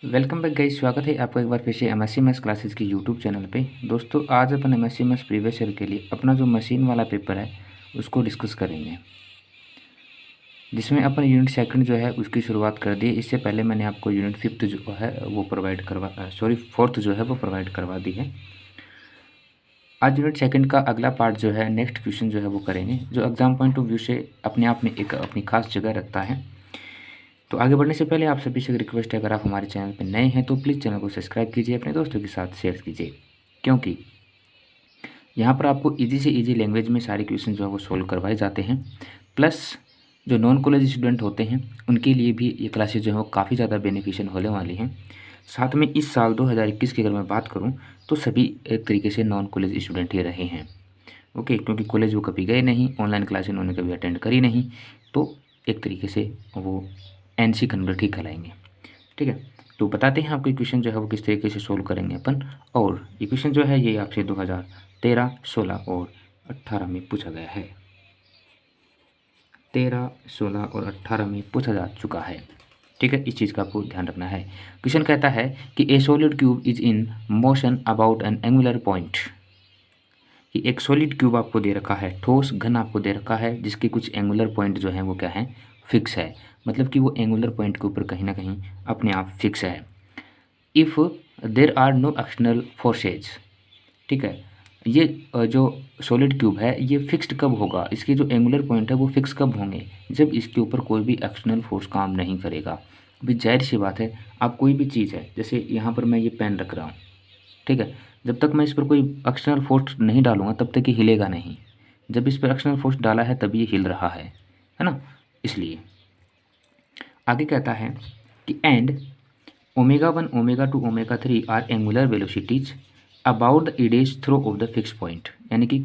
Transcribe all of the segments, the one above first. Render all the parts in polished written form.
Welcome back guys, स्वागत है आपका एक बार फिर से एमएससी मैथ्स क्लासेस की यूट्यूब चैनल पे। दोस्तों, आज अपन एमएससी मैथ्स प्रीवियस ईयर के लिए अपना जो मशीन वाला पेपर है उसको डिस्कस करेंगे, जिसमें अपन यूनिट सेकंड जो है उसकी शुरुआत कर दी। इससे पहले मैंने आपको यूनिट फिफ्थ जो है वो फोर्थ जो है वो प्रोवाइड करवा दी है। आज यूनिट सेकंड का अगला पार्ट जो है, नेक्स्ट क्वेश्चन जो है वो करेंगे, जो एग्जाम पॉइंट ऑफ व्यू से अपने आप में एक अपनी खास जगह रखता है। तो आगे बढ़ने से पहले आप सभी से रिक्वेस्ट है, अगर आप हमारे चैनल पर नए हैं तो प्लीज़ चैनल को सब्सक्राइब कीजिए, अपने दोस्तों के साथ शेयर कीजिए, क्योंकि यहाँ पर आपको इजी से इजी लैंग्वेज में सारे क्वेश्चन जो है वो सोल्व करवाए जाते हैं। प्लस जो नॉन कॉलेज स्टूडेंट होते हैं उनके लिए भी ये क्लासेज जो है वो काफ़ी ज़्यादा बेनिफिशियल होने वाली हैं। साथ में इस साल 2021 की अगर मैं बात करूँ तो सभी एक तरीके से नॉन कॉलेज स्टूडेंट ही रहे हैं। ओके, क्योंकि कॉलेज वो कभी गए नहीं, ऑनलाइन क्लास इन्होंने कभी अटेंड करी नहीं, तो एक तरीके से वो एनसी कन्वर्ट ही कहलाएंगे। ठीक है, तो बताते हैं आपको क्वेश्चन जो है वो किस तरीके से सोल्व करेंगे अपन। और ये क्वेश्चन जो है ये आपसे 2013, 16 और 18 में पूछा गया है। 13, 16 और 18 में पूछा जा चुका है। ठीक है, इस चीज़ का आपको ध्यान रखना है। क्वेश्चन कहता है कि ए solid cube is in motion about an angular point. कि एक सॉलिड क्यूब आपको दे रखा है, ठोस घन आपको दे रखा है, जिसके कुछ एंगुलर पॉइंट जो है वो क्या है, फिक्स है। मतलब कि वो एंगुलर पॉइंट के ऊपर कहीं ना कहीं अपने आप फिक्स है। If there are no external forces. ठीक है, ये जो सॉलिड क्यूब है ये फिक्स्ड कब होगा, इसके जो एंगुलर पॉइंट है वो फिक्स कब होंगे, जब इसके ऊपर कोई भी एक्सटर्नल फोर्स काम नहीं करेगा। अभी जाहिर सी बात है, आप कोई भी चीज़ है, जैसे यहाँ पर मैं ये पेन रख रहा हूँ, ठीक है, जब तक मैं इस पर कोई एक्सटर्नल फोर्स नहीं डालूंगा तब तक ये हिलेगा नहीं। जब इस पर एक्सटर्नल फोर्स डाला है तभी ये हिल रहा है ना। इसलिए आगे कहता है कि and omega 1, omega 2, omega 3 are angular velocities about the edges through of the fix point. यानी कि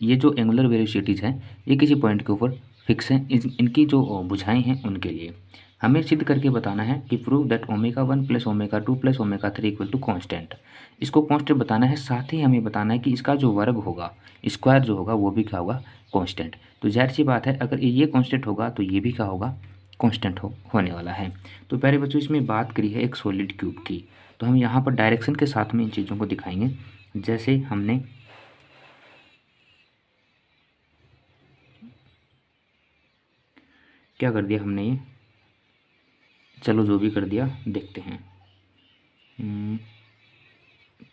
ये जो एंगुलर वेलोसिटीज़ हैं ये किसी पॉइंट के ऊपर फिक्स हैं। इनकी जो बुझाएं हैं उनके लिए हमें सिद्ध करके बताना है कि prove that omega 1 plus omega 2 plus omega 3 equal to constant. इसको कॉन्स्टेंट बताना है, साथ ही हमें बताना है कि इसका जो वर्ग होगा, स्क्वायर जो होगा, वो भी क्या होगा, कॉन्स्टेंट। तो जाहिर सी बात है, अगर ये कॉन्स्टेंट होगा तो ये भी क्या होगा, कॉन्स्टेंट होने वाला है। तो प्यारे बच्चों, इसमें बात करी है एक सॉलिड क्यूब की, तो हम यहाँ पर डायरेक्शन के साथ में इन चीज़ों को दिखाएंगे। जैसे हमने क्या कर दिया, हमने ये, चलो जो भी कर दिया देखते हैं।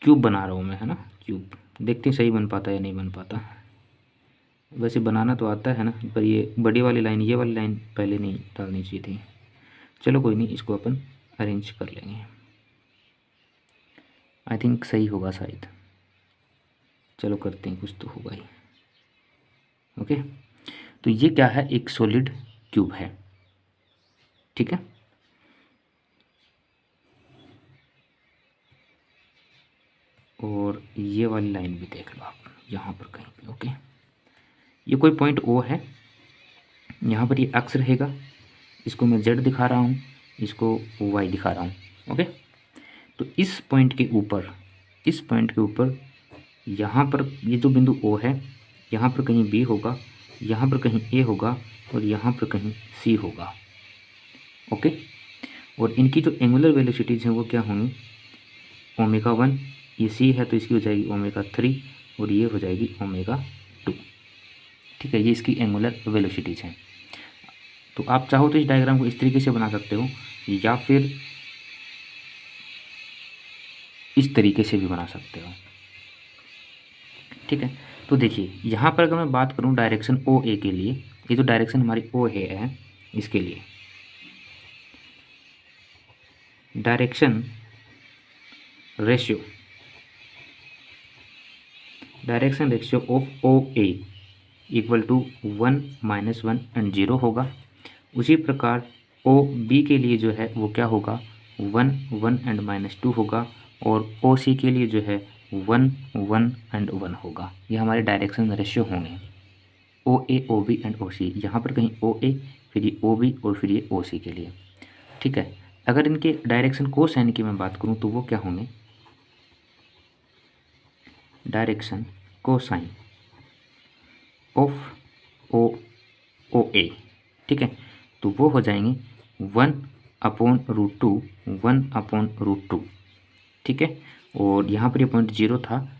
क्यूब बना रहा हूँ मैं, है ना, क्यूब, देखते हैं सही बन पाता है या नहीं बन पाता। वैसे बनाना तो आता है ना, पर ये बड़ी वाली लाइन, ये वाली लाइन पहले नहीं डालनी चाहिए थी। चलो कोई नहीं, इसको अपन अरेंज कर लेंगे, आई थिंक सही होगा शायद। चलो करते हैं, कुछ तो होगा ही। ओके, तो ये क्या है, एक सॉलिड क्यूब है। ठीक है, और ये वाली लाइन भी देख लो आप यहाँ पर कहीं पे। ओके, ये कोई पॉइंट ओ है, यहाँ पर ये एक्स रहेगा, इसको मैं जेड दिखा रहा हूँ, इसको वाई दिखा रहा हूँ। ओके, तो इस पॉइंट के ऊपर, इस पॉइंट के ऊपर यहाँ पर ये जो बिंदु ओ है, यहाँ पर कहीं बी होगा, यहाँ पर कहीं ए होगा, और यहाँ पर कहीं सी होगा। ओके, और इनकी जो एंगुलर वेलोसिटीज़ हैं वो क्या होंगी, ओमेगा 1, ये सी है तो इसकी हो जाएगी ओमेगा 3, और ये हो जाएगी ओमेगा 2। ठीक है, ये इसकी एंगुलर वेलोसिटीज़ हैं। तो आप चाहो तो इस डायग्राम को इस तरीके से बना सकते हो, या फिर इस तरीके से भी बना सकते हो। ठीक है, तो देखिए यहाँ पर अगर मैं बात करूँ डायरेक्शन ओ ए के लिए, ये जो डायरेक्शन हमारी ओ ए है, इसके लिए direction ratio of O A equal to 1, -1 and 0 होगा। उसी प्रकार ओ बी के लिए जो है वो क्या होगा, 1, 1 एंड -2 होगा, और ओ सी के लिए जो है 1, 1 एंड 1 होगा। ये हमारे डायरेक्शन रेशियो होंगे, ओ ए, ओ बी एंड ओ सी। यहाँ पर कहीं ओ ए, फिर ये ओ बी, और फिर ये ओ सी के लिए। ठीक है, अगर इनके डायरेक्शन कोसाइन की मैं बात करूँ तो वो क्या होंगे, डायरेक्शन कोसाइन ऑफ ओ ए। ठीक है, तो वो हो जाएंगे 1 अपॉन रूट टू, 1/√2, ठीक है। और यहाँ पर ये पॉइंट 0 था,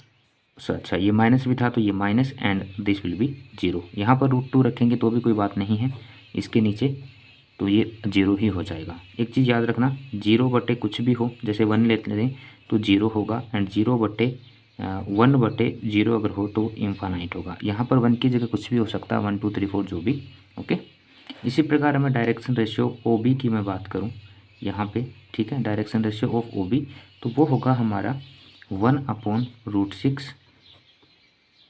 अच्छा ये माइनस भी था तो ये minus and this will be 0। यहाँ पर √2 रखेंगे तो भी कोई बात नहीं है, इसके नीचे तो ये 0 ही हो जाएगा। एक चीज़ याद रखना, 0 बटे कुछ भी हो, जैसे 1 लेते हैं तो 0 होगा, एंड 0 बटे 1/0 अगर हो तो इनफाइनाइट होगा। यहाँ पर 1 की जगह कुछ भी हो सकता है, 1 2 3 4 जो भी, ओके। इसी प्रकार हमें डायरेक्शन रेशियो OB की मैं बात करूँ यहाँ पे, ठीक है, डायरेक्शन रेशियो ऑफ OB, तो वो होगा हमारा 1/√6,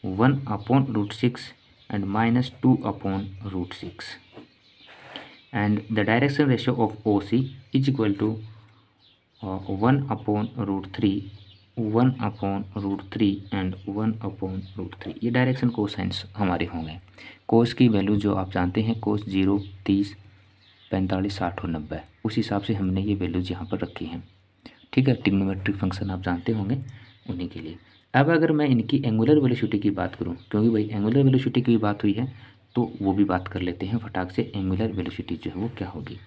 1/√6 and -2/√6, and the direction ratio of OC is equal to 1/√3, 1/√3 and 1/√3। ये डायरेक्शन कोसाइंस हमारे होंगे। कोस की वैल्यू जो आप जानते हैं, कोस 0, 30, 45, 60 और 90, उस हिसाब से हमने ये वैल्यूज यहाँ पर रखी हैं, ठीक है। ट्रिग्नोमेट्रिक फंक्शन आप जानते होंगे उन्हीं के लिए। अब अगर मैं इनकी एंगुलर वेलोसिटी की बात करूँ, क्योंकि भाई एंगुलर वेलोसिटी की बात हुई है तो वो भी बात कर लेते हैं फटाक से। एंगुलर वेलोसिटी जो है वो क्या होगी,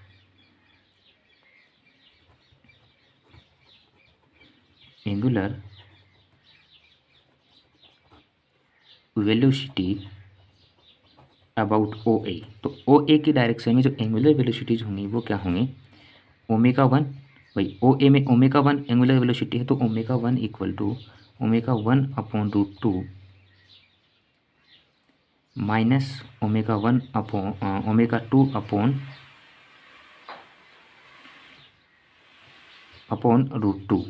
एंगुलर वेलोसिटी अबाउट OA, तो OA की डायरेक्शन में जो एंगुलर वेलोसिटीज होंगी वो क्या होंगी, ω1, भाई OA में ω1 एंगुलर वेलोसिटी है तो ω1 इक्वल टू ω1/√2 माइनस ω2 अपॉन √2,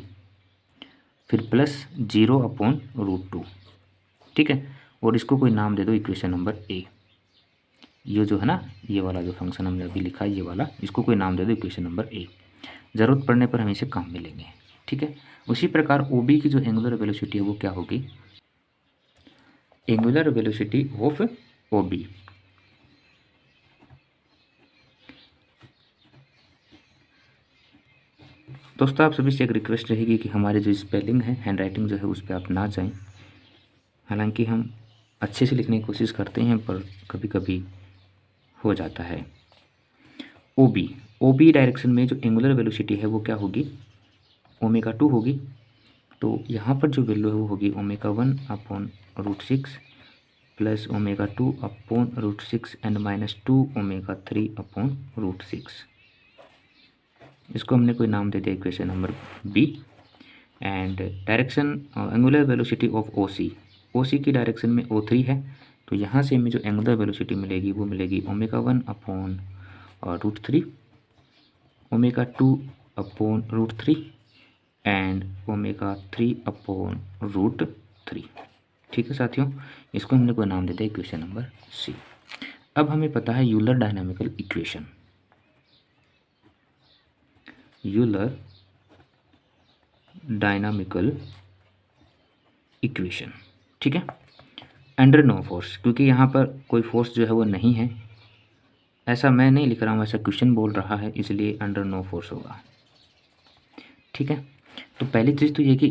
फिर प्लस 0/√2, ठीक है। और इसको कोई नाम दे दो, इक्वेशन नंबर A, ये जो है ना, ये वाला जो फंक्शन हमने अभी लिखा है ये वाला, इसको कोई नाम दे दो इक्वेशन नंबर A। ज़रूरत पड़ने पर हम इसे काम में लेंगे, ठीक है। उसी प्रकार OB की जो एंगुलर वेलोसिटी है वो क्या होगी, एंगुलर वेलोसिटी ऑफ OB, दोस्तों आप सभी से एक रिक्वेस्ट रहेगी कि हमारे जो स्पेलिंग है, हैंड राइटिंग जो है उस पर आप ना जाएं। हालांकि हम अच्छे से लिखने की कोशिश करते हैं पर कभी कभी हो जाता है। OB डायरेक्शन में जो एंगुलर वेलोसिटी है वो क्या होगी, ω2 होगी। तो यहाँ पर जो वैल्यू है वो होगी ω1/√6 प्लस ω2/√6 एंड -2ω3/√6। इसको हमने कोई नाम दे दिया equation number B। And direction angular velocity of OC की डायरेक्शन में O3 है, तो यहाँ से हमें जो एंगुलर वेलोसिटी मिलेगी वो मिलेगी ω1/√3, ω2/√3 एंड ω3/√3, ठीक है साथियों। इसको हमने कोई नाम दे दिया इक्वेशन नंबर C। अब हमें पता है Euler dynamical equation, Euler dynamical equation, ठीक है। अंडर नो फोर्स, क्योंकि यहाँ पर कोई फोर्स जो है वो नहीं है, ऐसा मैं नहीं लिख रहा हूँ, ऐसा क्वेश्चन बोल रहा है, इसलिए अंडर नो फोर्स होगा, ठीक है। तो पहली चीज़ तो ये कि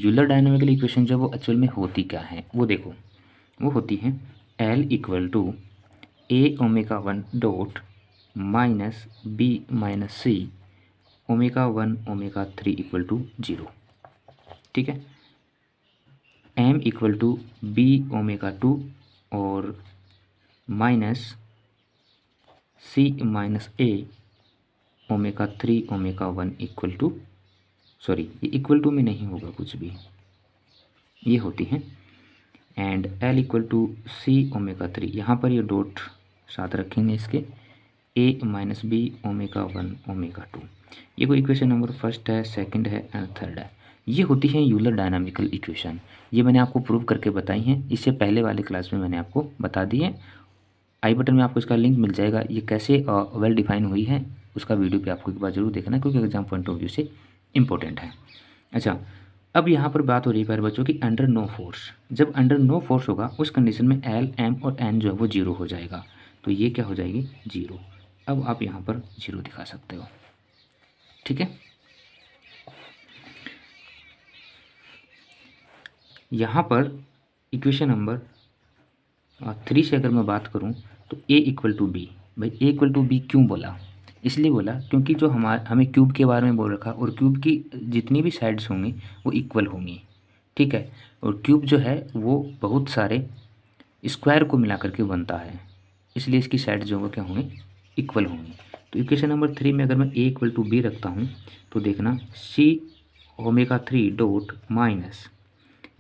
यूलर डायनामिकल इक्वेशन जो वो एक्चुअल में होती क्या है वो देखो, वो होती है L equal to A⍵1 dot minus B minus C ω1 ω3 equal to 0, ठीक है। M इक्वल टू B⍵2 और minus C minus A ω3 ω1 equal to, sorry ये इक्वल टू में नहीं होगा कुछ भी, ये होती हैं। And L equal to C⍵3, यहाँ पर ये डॉट साथ रखेंगे इसके, A माइनस B ω1 ω2। ये कोई इक्वेशन नंबर फर्स्ट है, सेकंड है एंड थर्ड है। ये होती है यूलर डायनामिकल इक्वेशन। ये मैंने आपको प्रूव करके बताई हैं, इससे पहले वाले क्लास में मैंने आपको बता दी है। आई बटन में आपको इसका लिंक मिल जाएगा, ये कैसे वेल डिफाइन हुई है उसका वीडियो पे आपको एक बार जरूर देखना, क्योंकि एग्जाम पॉइंट ऑफ व्यू से इम्पोर्टेंट है। अच्छा, अब यहाँ पर बात हो रही है प्यारे बच्चों की अंडर नो फोर्स। जब अंडर नो फोर्स होगा उस कंडीशन में L, M और N जो है वो 0 हो जाएगा, तो ये क्या हो जाएगी 0। अब आप यहाँ पर 0 दिखा सकते हो, ठीक है। यहाँ पर इक्वेशन नंबर 3 से अगर मैं बात करूँ तो A इक्वल टू B, भाई A इक्वल टू B क्यों बोला, इसलिए बोला क्योंकि जो हमें क्यूब के बारे में बोल रखा, और क्यूब की जितनी भी साइड्स होंगी वो इक्वल होंगी, ठीक है। और क्यूब जो है वो बहुत सारे स्क्वायर को मिला करके बनता है, इसलिए इसकी साइड जो है क्या होंगी, इक्वल होंगी। तो इक्वेशन नंबर 3 में अगर मैं a इक्वल टू बी रखता हूँ तो देखना सी ओमेगा 3 डॉट माइनस,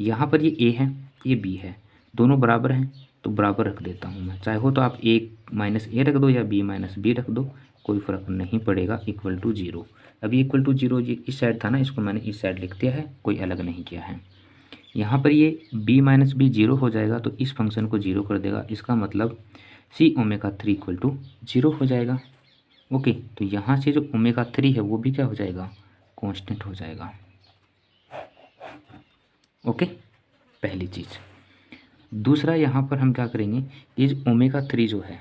यहाँ पर ये a है ये b है, दोनों बराबर हैं तो बराबर रख देता हूँ मैं, चाहे हो तो आप a माइनस ए रख दो या b माइनस बी रख दो, कोई फ़र्क नहीं पड़ेगा, इक्वल टू 0। अभी इक्वल टू 0 ये इस साइड था ना, इसको मैंने इस साइड लिख दिया है, कोई अलग नहीं किया है। यहाँ पर ये b माइनस बी 0 हो जाएगा तो इस फंक्शन को 0 कर देगा, इसका मतलब सी ओमेगा 3 इक्वल टू 0 हो जाएगा। ओके, तो यहाँ से जो ओमेगा 3 है वो भी क्या हो जाएगा, कांस्टेंट हो जाएगा। ओके, पहली चीज़। दूसरा यहाँ पर हम क्या करेंगे, ये जो ओमेगा 3 जो है,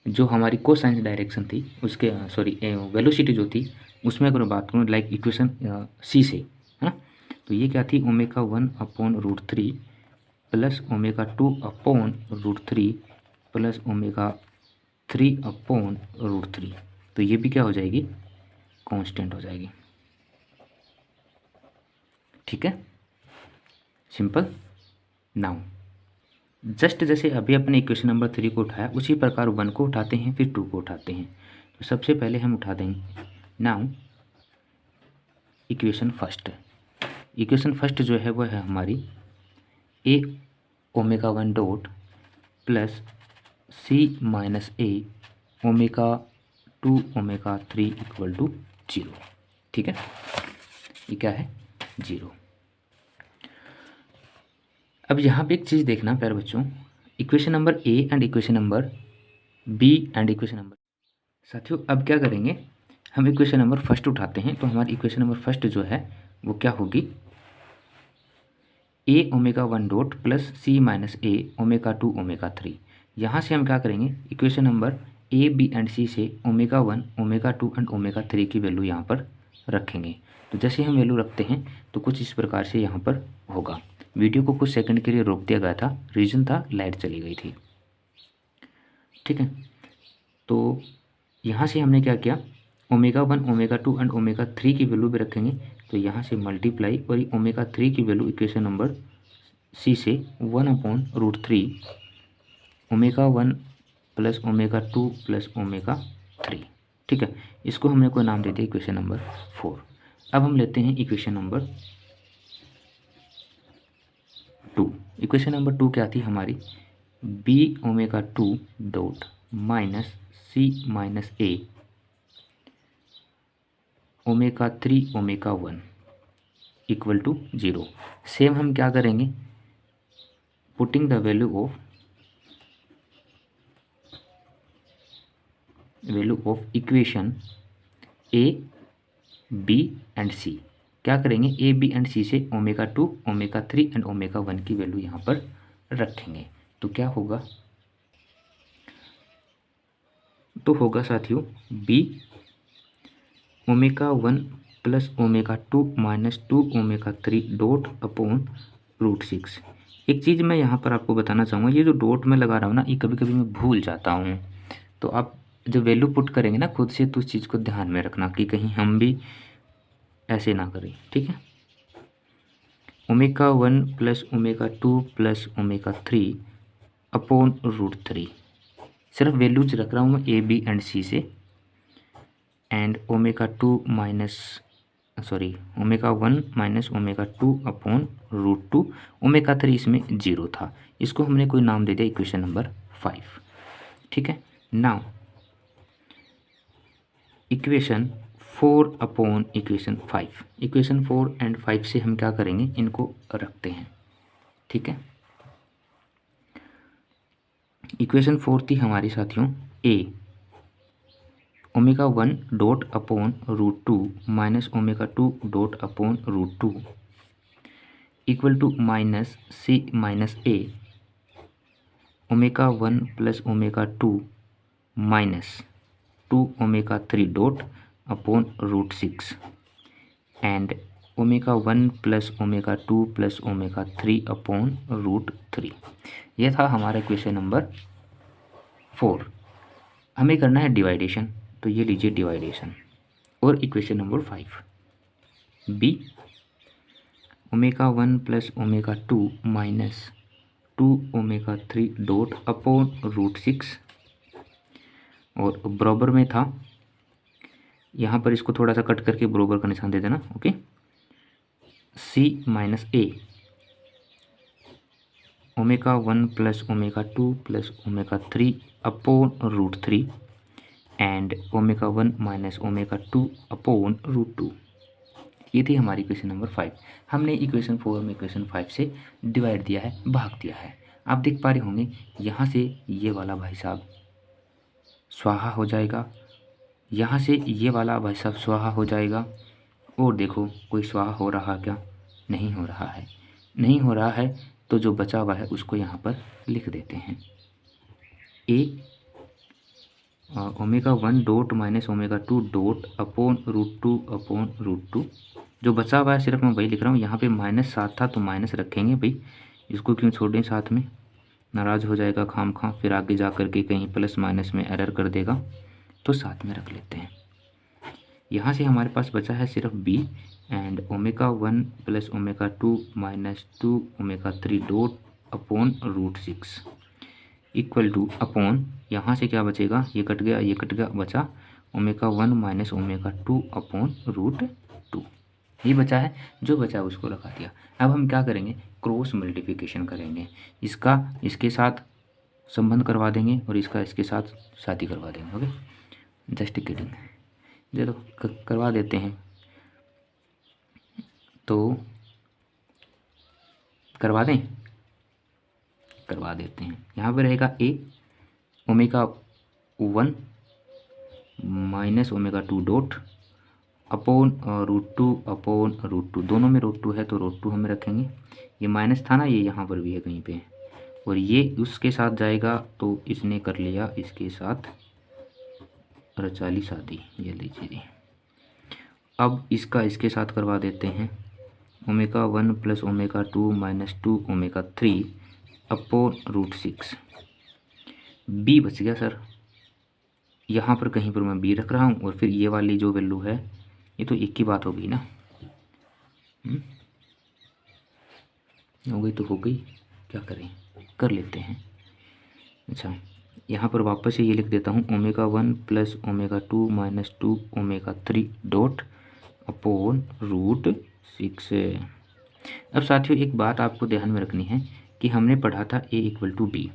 जो हमारी कोसाइन डायरेक्शन थी उसके वेलोसिटी जो थी उसमें अगर मैं बात करूँ लाइक इक्वेशन सी से, है ना, तो ये क्या थी, omega 1 upon root 3 plus omega 2 upon root 3 plus omega 3 upon root 3, तो ये भी क्या हो जाएगी, कांस्टेंट हो जाएगी। ठीक है, सिंपल। नाउ जस्ट जैसे अभी अपने इक्वेशन नंबर 3 को उठाया उसी प्रकार 1 को उठाते हैं फिर 2 को उठाते हैं। तो सबसे पहले हम उठा देंगे now equation first. Equation first जो है वो है हमारी a omega 1 dot plus c minus a omega 2 omega 3 equal to 0। ठीक है, ये क्या है, 0। अब यहाँ पे एक चीज़ देखना प्यारे बच्चों, equation number a and equation number b and equation number, साथियों अब क्या करेंगे, हम इक्वेशन नंबर फर्स्ट उठाते हैं। तो हमारी इक्वेशन नंबर फर्स्ट जो है वो क्या होगी, a omega 1 dot plus c minus a omega 2 omega 3। यहाँ से हम क्या करेंगे, equation number a b and c से ओमेगा 1 ओमेगा 2 एंड ओमेगा 3 की वैल्यू यहाँ पर रखेंगे। तो जैसे हम वैल्यू रखते हैं तो कुछ इस प्रकार से यहाँ पर होगा। वीडियो को कुछ सेकंड के लिए रोक दिया गया था, रीज़न था लाइट चली गई थी। ठीक है, तो यहाँ से हमने क्या किया, ओमेगा 1 ओमेगा 2 एंड ओमेगा 3 की वैल्यू भी रखेंगे। तो यहाँ से मल्टीप्लाई और ओमेगा 3 की वैल्यू इक्वेशन नंबर सी से 1 upon root 3 omega 1 plus omega 2 plus omega 3। ठीक है, इसको हमने कोई नाम दे दिया इक्वेशन नंबर 4। अब हम लेते हैं इक्वेशन नंबर 2। इक्वेशन नंबर 2 क्या थी हमारी, b omega 2 dot minus c minus a omega 3 omega 1 equal to 0। Same हम क्या करेंगे, putting the value of equation a b and c। क्या करेंगे, a b एंड c से ओमेगा 2 ओमेगा 3 एंड ओमेगा 1 की वैल्यू यहाँ पर रखेंगे। तो क्या होगा, तो होगा साथियों b omega 1 plus omega 2 minus 2 omega 3 dot upon root 6। एक चीज़ मैं यहाँ पर आपको बताना चाहूँगा, ये जो डॉट में लगा रहा हूँ ना, ये कभी कभी मैं भूल जाता हूँ। तो आप जब वैल्यू पुट करेंगे ना खुद से, तो उस चीज़ को ध्यान में रखना कि कहीं हम भी ऐसे ना करें। ठीक है, omega 1 plus omega 2 plus omega 3 upon root 3, सिर्फ वैल्यूज रख रहा हूँ मैं ए बी एंड सी से, and omega 2 omega 1 minus omega 2 upon root 2, omega 3 इसमें 0 था, इसको हमने कोई नाम दे दिया इक्वेशन नंबर 5। ठीक है, now equation 4 upon equation 5, equation 4 and 5 से हम क्या करेंगे, इनको रखते हैं। ठीक है, इक्वेशन 4 थी हमारी साथियों a omega 1 dot upon root 2 minus omega 2 dot upon root 2 equal to minus c minus a omega 1 plus omega 2 minus 2 omega 3 dot upon root 6 and omega 1 plus omega 2 plus omega 3 upon root 3। यह था हमारा equation number 4। हमें करना है डिवाइडेशन। तो ये लीजिए डिवाइडेशन। और equation number 5 B omega 1 plus omega 2 minus 2 omega 3 dot upon √6, और बराबर में था, यहाँ पर इसको थोड़ा सा कट करके बराबर का निशान दे देना। Okay, C minus A omega 1 plus omega 2 plus omega 3 upon √3 and omega 1 minus omega 2 upon √2। ये थी हमारी इक्वेशन नंबर 5। हमने इक्वेशन 4 में इक्वेशन 5 से डिवाइड दिया है, भाग दिया है। आप देख पा रहे होंगे यहाँ से ये वाला भाई साहब स्वाहा हो जाएगा, यहाँ से ये वाला भाई साहब स्वाहा हो जाएगा, और देखो कोई स्वाहा हो रहा क्या? नहीं हो रहा है। नहीं हो रहा है तो जो बचा हुआ है उसको यहाँ पर लिख देते हैं। A omega 1 dot minus omega 2 dot upon √2 upon √2। जो बचा हुआ है सिर्फ मैं वही लिख रहा हूँ। यहाँ पे माइनस साथ था तो माइनस रखेंगे भाई, इसको क्यों छोड़ें साथ में, नाराज़ हो जाएगा खाम खा, फिर आगे जा कर के कहीं प्लस माइनस में एरर कर देगा, तो साथ में रख लेते हैं। यहाँ से हमारे पास बचा है सिर्फ B and omega 1 plus omega 2 minus 2 omega 3 dot upon √6 equal to upon, यहाँ से क्या बचेगा, ये कट गया ये कट गया, बचा ओमेगा 1 माइनस ओमेगा 2 अपॉन √2। ये बचा है, जो बचा उसको रखा दिया। अब हम क्या करेंगे, क्रॉस मल्टीप्लिकेशन करेंगे। इसका इसके साथ संबंध करवा देंगे और इसका इसके साथ शादी करवा देंगे। ओके, जस्ट किडिंग, चलो करवा देते हैं। तो करवा दें, करवा देते हैं। यहाँ पे रहेगा A omega 1 minus omega 2 dot upon √2 upon √2। दोनों में √2 है तो √2 हमें रखेंगे। ये माइनस था ना, ये यहाँ पर भी है कहीं पे, और ये उसके साथ जाएगा तो इसने कर लिया इसके साथ रचाली शादी। ये लीजिए, अब इसका इसके साथ करवा देते हैं। Omega 1 plus omega 2 minus 2 omega 3 upon √6। B बच गया सर, यहाँ पर कहीं पर मैं बी रख रहा हूँ, और फिर ये वाली जो वैल्यू है ये तो एक ही बात हो गई ना, हो गई तो हो गई, क्या करें, कर लेते हैं। अच्छा, यहाँ पर वापस से ये लिख देता हूँ, omega 1 plus omega 2 minus 2 omega 3 dot upon √6। अब साथियों एक बात आपको ध्यान में रखनी है कि हमने पढ़ा था a इक्वल टू बी,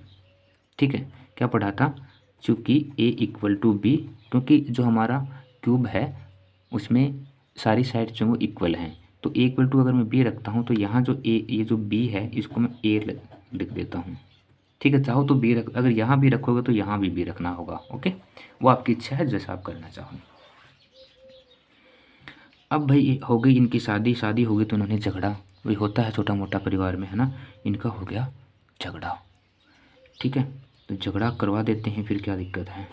ठीक है, क्या पढ़ा था, चूँकि a इक्वल टू बी, क्योंकि जो हमारा क्यूब है उसमें सारी साइड जो वो इक्वल हैं, तो a इक्वल टू अगर मैं b रखता हूँ तो यहाँ जो a, ये जो b है इसको मैं a लिख देता हूँ, ठीक है। चाहो तो b रख, अगर यहाँ भी रखोगे तो यहाँ भी b रखना होगा। ओके, वो आपकी इच्छा है, जैसा आप करना चाहो। अब भाई हो गई इनकी शादी, शादी हो गई तो उन्होंने झगड़ा, वही होता है छोटा मोटा परिवार में, है ना, इनका हो गया झगड़ा, ठीक है। तो झगड़ा करवा देते हैं, फिर क्या दिक्कत है,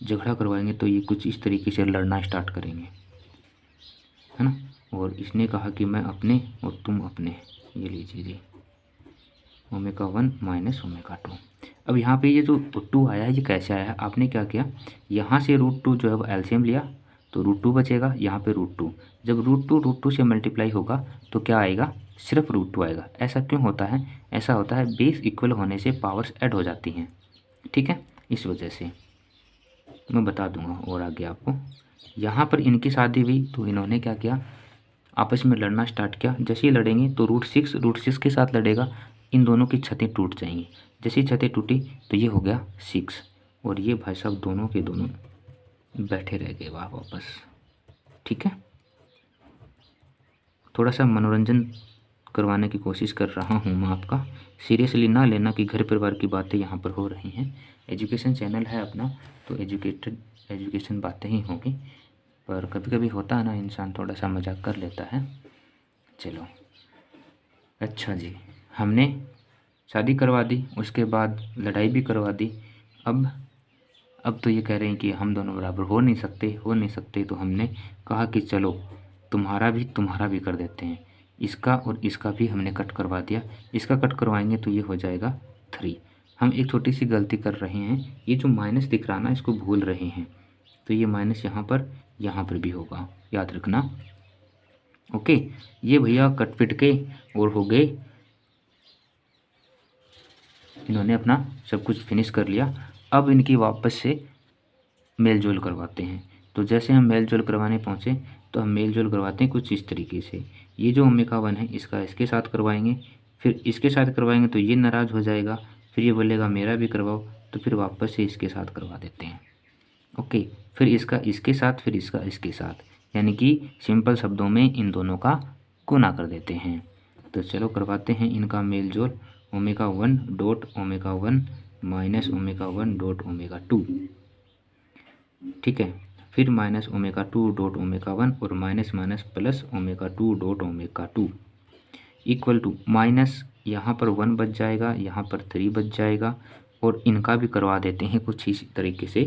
झगड़ा करवाएंगे तो ये कुछ इस तरीके से लड़ना स्टार्ट करेंगे, है ना। और इसने कहा कि मैं अपने और तुम अपने, ये लीजिए जी, ओमेगा 1 माइनस ओमेगा 2। अब यहाँ पे ये जो 2 आया है ये कैसे आया है, आपने क्या किया, यहाँ से √2 जो है वो एलसीएम लिया तो √2 बचेगा, यहाँ पे √2, जब √2 से मल्टीप्लाई होगा तो क्या आएगा, सिर्फ √2 आएगा। ऐसा क्यों होता है, ऐसा होता है बेस इक्वल होने से पावर्स ऐड हो जाती हैं, ठीक है, इस वजह से मैं बता दूंगा और आगे आपको। यहाँ पर इनकी शादी हुई तो इन्होंने क्या किया, आपस में लड़ना स्टार्ट किया। जैसे ही लड़ेंगे तो √6 के साथ लड़ेगा, इन दोनों की छतें टूट जाएंगी। जैसे ही छतें टूटी तो ये हो गया 6, और ये भाई साहब दोनों के दोनों बैठे रह गए वहाँ वापस, ठीक है। थोड़ा सा मनोरंजन करवाने की कोशिश कर रहा हूँ मैं आपका, सीरियसली ना लेना कि घर परिवार की बातें यहाँ पर हो रही हैं। एजुकेशन चैनल है अपना, तो एजुकेशन बातें ही होंगी, पर कभी कभी होता है ना, इंसान थोड़ा सा मजाक कर लेता है। चलो अच्छा जी, हमने शादी करवा दी, उसके बाद लड़ाई भी करवा दी। अब तो ये कह रहे हैं कि हम दोनों बराबर हो नहीं सकते, तो हमने कहा कि चलो तुम्हारा भी कर देते हैं। इसका और इसका भी हमने कट करवा दिया। इसका कट करवाएंगे तो ये हो जाएगा 3। हम एक छोटी सी गलती कर रहे हैं, ये जो माइनस दिख रहा ना इसको भूल रहे हैं, तो ये माइनस यहाँ पर भी होगा, याद रखना। ओके, ये भैया कट पिट के और हो गए, इन्होंने अपना सब कुछ फिनिश कर लिया। अब इनकी वापस से मेल जोल करवाते हैं। तो जैसे हम मेल जोल करवाने पहुँचे तो हम मेल जोल करवाते हैं कुछ इस तरीके से। ये जो ओमेगा 1 है इसका इसके साथ करवाएंगे, फिर इसके साथ करवाएंगे तो ये नाराज़ हो जाएगा, फिर ये बोलेगा मेरा भी करवाओ, तो फिर वापस से इसके साथ करवा देते हैं। ओके, फिर इसका इसके साथ, फिर इसका इसके साथ, यानी कि सिंपल शब्दों में इन दोनों का गुना कर देते हैं। तो चलो करवाते हैं इनका मेल जोल। Omega 1 dot omega 1 minus omega 1 dot omega 2, ठीक है। फिर माइनस ओमेगा 2 डॉट ओमेगा 1 और minus minus plus omega 2 dot omega 2 equal to minus, यहाँ पर 1 बच जाएगा, यहाँ पर 3 बच जाएगा, और इनका भी करवा देते हैं कुछ इसी तरीके से,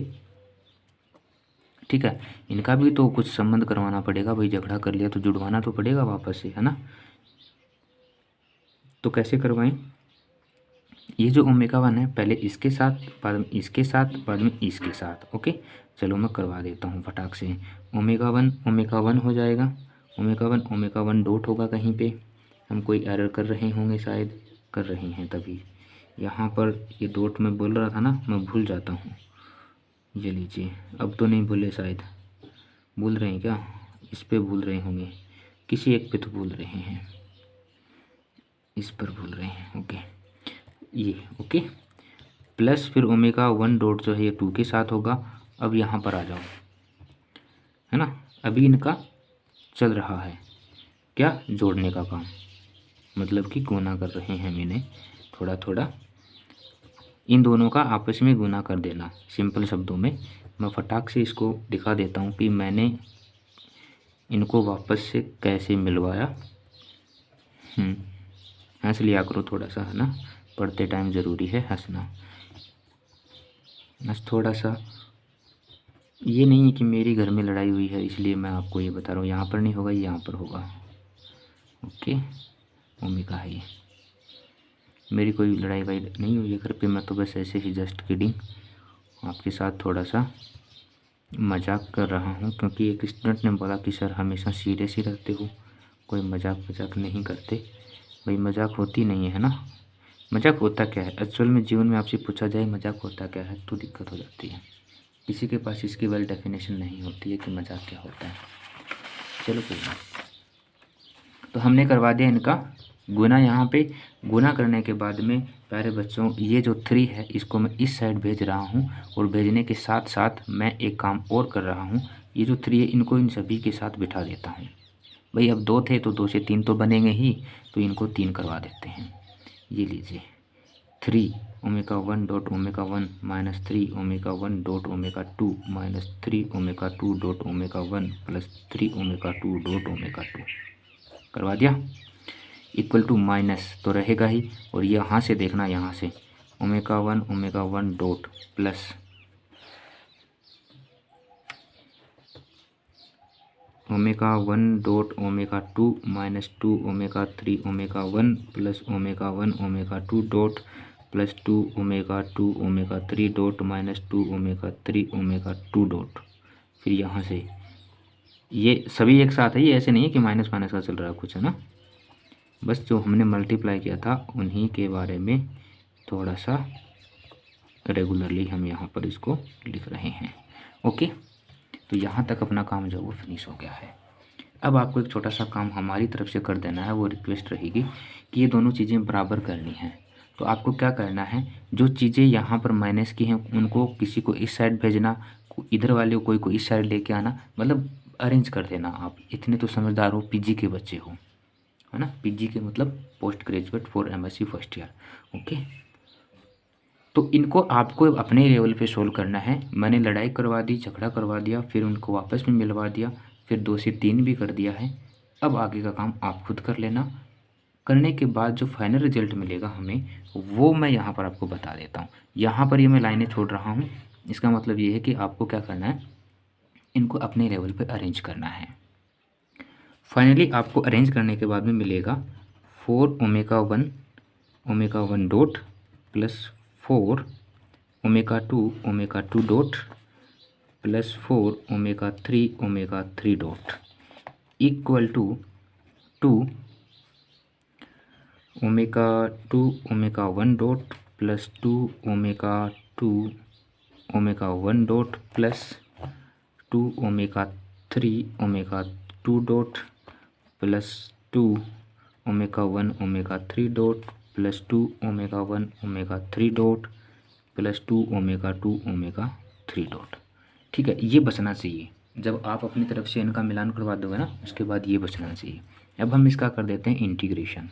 ठीक है। इनका भी तो कुछ संबंध करवाना पड़ेगा भाई, झगड़ा कर लिया तो जुड़वाना तो पड़ेगा वापस से, है ना। तो कैसे करवाएं? ये जो ओमेगा 1 है पहले इसके साथ, बाद में इसके साथ, बाद में इसके साथ। ओके, चलो मैं करवा देता हूँ फटाक से। ओमेगा 1 हो जाएगा, ओमेगा 1 डॉट होगा कहीं पे, हम कोई एरर कर रहे होंगे, शायद कर रहे हैं तभी यहाँ पर ये डॉट में बोल रहा था ना, मैं भूल जाता हूँ। ये लीजिए, अब तो नहीं भूले, शायद भूल रहे हैं क्या? इस पे भूल रहे होंगे, किसी एक पे तो भूल रहे हैं, इस पर भूल रहे हैं। ओके, ये ओके, प्लस फिर ओमेगा 1 डॉट जो है ये 2 के साथ होगा। अब यहाँ पर आ जाओ, है ना। अभी इनका चल रहा है क्या, जोड़ने का काम, मतलब कि गुना कर रहे हैं हम इन्हें थोड़ा थोड़ा, इन दोनों का आपस में गुना कर देना। सिंपल शब्दों में मैं फटाक से इसको दिखा देता हूँ कि मैंने इनको वापस से कैसे मिलवाया। हंस लिया करो थोड़ा सा, है ना, पढ़ते टाइम ज़रूरी है हंसना। बस थोड़ा सा, ये नहीं है कि मेरी घर में लड़ाई हुई है इसलिए मैं आपको ये बता रहा हूँ, यहाँ पर नहीं होगा, ये यहाँ पर होगा। ओके, ओमेगा है ये, मेरी कोई लड़ाई वाई नहीं हुई है घर पे, मैं तो बस ऐसे ही जस्ट किडिंग आपके साथ थोड़ा सा मजाक कर रहा हूँ, क्योंकि एक स्टूडेंट ने बोला कि सर हमेशा सीरियस ही रहते हो, कोई मजाक नहीं करते। भाई मजाक होती नहीं है ना, मजाक होता क्या है एक्चुअल में, जीवन में आपसे पूछा जाए मजाक होता क्या है तो दिक्कत हो जाती है, किसी के पास इसकी वेल डेफिनेशन नहीं होती है कि मजाक क्या होता है। चलो कोई बात, तो हमने करवा दिया इनका गुना। यहाँ पे गुना करने के बाद में प्यारे बच्चों, ये जो 3 है इसको मैं इस साइड भेज रहा हूँ, और भेजने के साथ साथ मैं एक काम और कर रहा हूँ, ये जो 3 है इनको इन सभी के साथ बिठा देता हूँ। भाई अब 2 थे तो 2 से 3 तो बनेंगे ही, तो इनको 3 करवा देते हैं। ये लीजिए 3 omega 1 dot omega 1 minus 3 omega 1 dot omega 2 minus 3 omega 2 dot omega 1 plus 3 omega 2 dot omega 2 करवा दिया। इक्वल टू माइनस तो रहेगा ही, और यहाँ से देखना, यहाँ से omega 1 dot plus omega 1 dot omega 2 minus 2 omega 3 omega 1 plus omega 1 omega 2 dot plus 2 omega 2 omega 3 dot minus 2 omega 3 omega 2 dot. फिर यहाँ से ये सभी एक साथ है, ये ऐसे नहीं है कि माइनस माइनस का चल रहा है कुछ, है ना। बस जो हमने मल्टीप्लाई किया था उन्हीं के बारे में थोड़ा सा रेगुलरली हम यहाँ पर इसको लिख रहे हैं। ओके, तो यहाँ तक अपना काम जो वो फिनिश हो गया है। अब आपको एक छोटा सा काम हमारी तरफ से कर देना है, वो रिक्वेस्ट रहेगी कि ये दोनों चीज़ें बराबर करनी हैं। तो आपको क्या करना है, जो चीज़ें यहाँ पर माइनस की हैं उनको किसी को इस साइड भेजना, इधर वाले कोई को इस साइड लेके आना, मतलब अरेंज कर देना। आप इतने तो समझदार हो, पीजी के बच्चे हो, है ना, पीजी के मतलब post graduate for MSc first year. Okay, तो इनको आपको अपने लेवल पे सोल्व करना है। मैंने लड़ाई करवा दी, झगड़ा करवा दिया, फिर उनको वापस में मिलवा दिया, फिर 2 से 3 भी कर दिया है। अब आगे का काम आप खुद कर लेना। करने के बाद जो फाइनल रिजल्ट मिलेगा हमें, वो मैं यहाँ पर आपको बता देता हूँ। यहाँ पर ये मैं लाइनें छोड़ रहा हूँ, इसका मतलब ये है कि आपको क्या करना है, इनको अपने लेवल पर अरेंज करना है। फाइनली आपको अरेंज करने के बाद में मिलेगा 4 omega 1 dot plus 4 omega 2 dot plus 4 omega 3 dot equal to 2 omega 2 omega 1 dot plus 2 omega 2 omega 1 dot plus 2 omega 2 dot plus 2 omega 1 omega 3 dot plus 2 omega 1 omega 3 dot plus 2 omega 2 omega 3 dot. ठीक है, ये बचना चाहिए। जब आप अपनी तरफ से इनका मिलान करवा दोगे ना, उसके बाद ये बचना चाहिए। अब हम इसका कर देते हैं इंटीग्रेशन।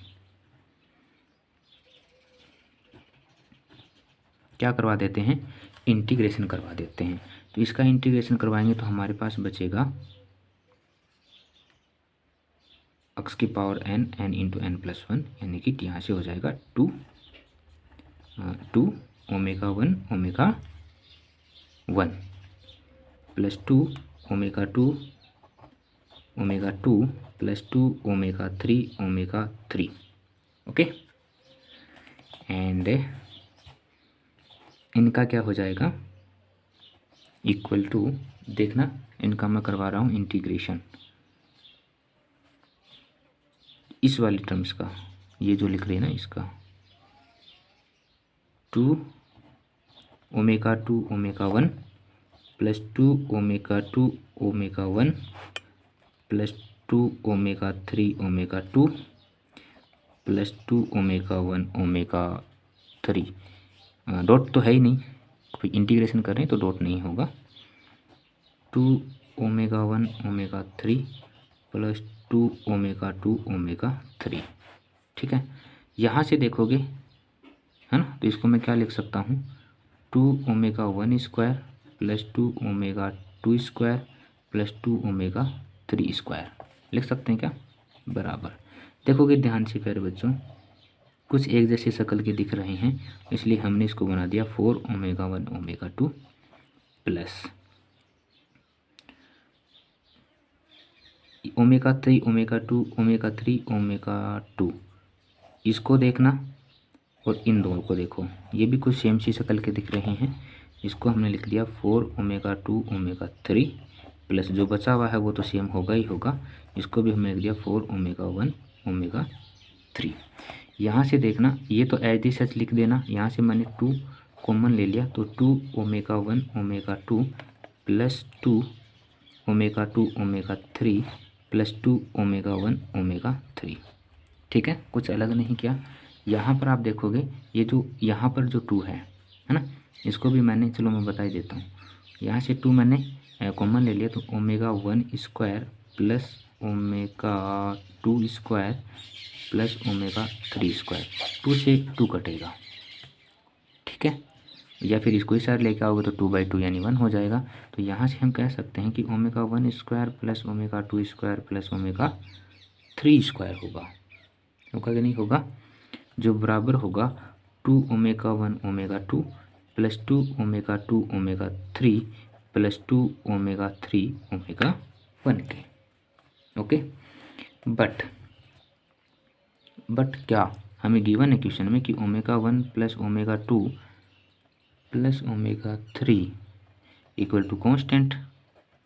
क्या करवा देते हैं? इंटीग्रेशन करवा देते हैं। तो इसका इंटीग्रेशन करवाएंगे तो हमारे पास बचेगा x की power n into n plus 1, यानी कि यहाँ से हो जाएगा 2 omega 1 omega 1 plus 2 omega 2 plus 2 omega 3 okay. And इनका क्या हो जाएगा? इक्वल टू, देखना इनका मैं करवा रहा हूँ इंटीग्रेशन, इस वाली टर्म्स का, ये जो लिख रहे हैं ना इसका, 2 omega 2 omega 1 plus 2 omega 2 omega 1 plus 2 omega 3 omega 2 plus 2 omega 1 omega 3। Dot तो है ही नहीं, कोई इंटीग्रेशन कर रहे हैं तो डॉट नहीं होगा। 2 omega 1 omega 3 plus 2 omega 2 omega 3। ठीक है, यहाँ से देखोगे है ना, तो इसको मैं क्या लिख सकता हूँ? 2 omega 1 square plus 2 omega 2 square plus 2 omega 3 square लिख सकते हैं क्या? बराबर। देखोगे ध्यान से प्यारे बच्चों, कुछ एक जैसे शक्ल के दिख रहे हैं, इसलिए हमने इसको बना दिया 4 omega 1 omega 2 plus omega 3 omega 2 omega 3 omega 2। इसको देखना और इन दोनों को देखो, ये भी कुछ सेम सी शक्ल के दिख रहे हैं। इसको हमने लिख दिया 4 ओमेगा 2 ओमेगा 3 प्लस जो बचा हुआ है वो तो सेम होगा ही होगा, इसको भी हमने लिख दिया 4 ओमेगा 1 ओमेगा 3। यहाँ से देखना, ये तो एज दी सच लिख देना, यहाँ से मैंने 2 कॉमन ले लिया तो 2 omega 1 omega 2 plus 2 omega 2 omega 3 plus 2 omega 1 omega 3। ठीक है, कुछ अलग नहीं किया। यहाँ पर आप देखोगे ये जो यहाँ पर जो 2 है ना, इसको भी मैंने, चलो मैं बता ही देता हूँ। यहाँ से 2 मैंने कॉमन ले लिया तो omega 1 square plus omega 2 square plus omega 3 square, 2 से 2 कटेगा। ठीक है, या फिर इसको ही साइड लेके आओगे तो 2/2 यानी 1 हो जाएगा। तो यहाँ से हम कह सकते हैं कि omega 1 square plus omega 2 square plus omega 3 square होगा कि नहीं होगा? जो बराबर होगा 2 omega 1 omega 2 plus 2 omega 2 omega 3 plus 2 omega 3 omega 1 के। ओके, बट क्या हमें गिवन है क्वेश्चन में कि omega 1 plus omega 2 plus omega 3 equal to constant,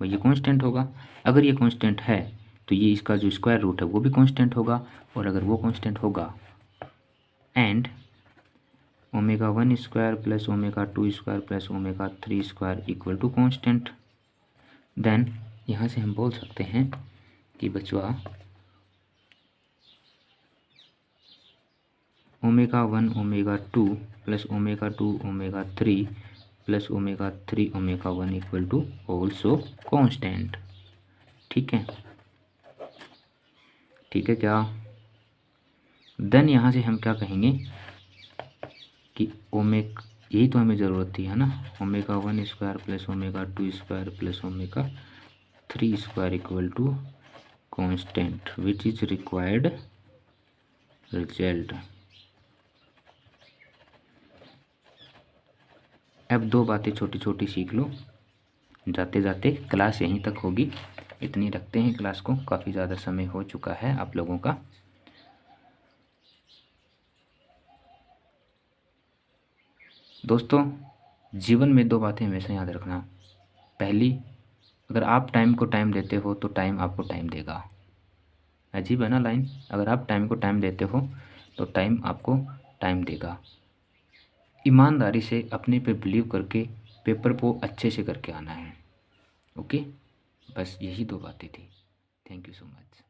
ये कॉन्स्टेंट होगा। अगर ये कॉन्स्टेंट है तो ये इसका जो स्क्वायर रूट है वो भी कॉन्स्टेंट होगा, और अगर वो कॉन्स्टेंट होगा and omega 1 square plus omega 2 square plus omega 3 square equal to constant, then यहाँ से हम बोल सकते हैं कि बचवा omega 1 omega 2 plus omega 2 omega 3 plus omega 3 omega 1 equal to also constant. ठीक है, ठीक है क्या? देन यहाँ से हम क्या कहेंगे कि यही तो हमें ज़रूरत थी है ना, omega 1 square plus omega 2 square plus omega 3 square equal to constant which is required result. अब दो बातें छोटी छोटी सीख लो, जाते जाते क्लास यहीं तक होगी। इतनी रखते हैं क्लास को, काफ़ी ज़्यादा समय हो चुका है आप लोगों का। दोस्तों, जीवन में दो बातें हमेशा याद रखना, पहली, अगर आप टाइम को टाइम देते हो तो टाइम आपको टाइम देगा। अजीब है ना लाइन, अगर आप टाइम को टाइम देते हो तो टाइम आपको टाइम देगा। ईमानदारी से अपने पे बिलीव करके पेपर को अच्छे से करके आना है। ओके, बस यही दो बातें थी। Thank you so much.